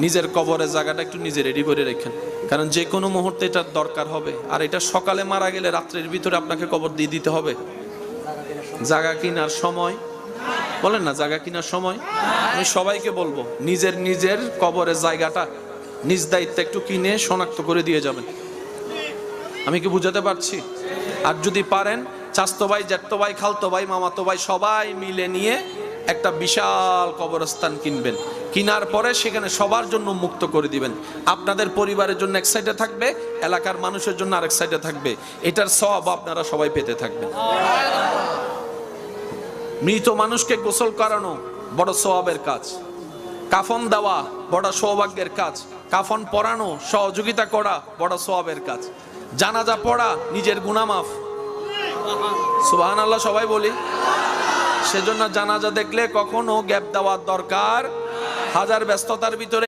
নিজের কবরের জায়গাটা একটু নিজে রেডি করে রাখেন, কারণ যে কোনো মুহূর্তে এটার দরকার হবে। আর এটা সকালে মারা গেলে রাত্রের ভিতরে আপনাকে কবর দিয়ে দিতে হবে। জায়গা কিনার সময় বলেন না, জায়গা কিনার সময় আমি সবাইকে বলবো নিজের কবরের জায়গাটা নিজ দায়িত্বে একটু কিনে শনাক্ত করে দিয়ে যাবেন। আমি কি বুঝাতে পারছি? আর যদি পারেন চাচতো ভাই, জ্যাঠতো ভাই, খালতো ভাই, মামাতো ভাই সবাই মিলে নিয়ে একটা বিশাল কবরস্থান কিনবেন। কিনার পরে সেখানে সবার জন্য মুক্ত করে দিবেন। আপনাদের পরিবারের জন্য এক সাইডে থাকবে, এলাকার মানুষের জন্য আরেক সাইডে থাকবে। এটার সওয়াব আপনারা সবাই পেতে থাকবেন। মৃত মানুষকে গোসল করানো বড় সওয়াবের কাজ, কাফন দেওয়া বড় সৌভাগ্যের কাজ, কাফন পরানো সহযোগিতা করা বড় সওয়াবের কাজ, জানাজা পড়া নিজের গুনাহ মাফ। সুবহানাল্লাহ সবাই বলি। সেজন্য জানাজা দেখলে কখনো গ্যাপ দেওয়ার দরকার, হাজার ব্যস্ততার ভিতরে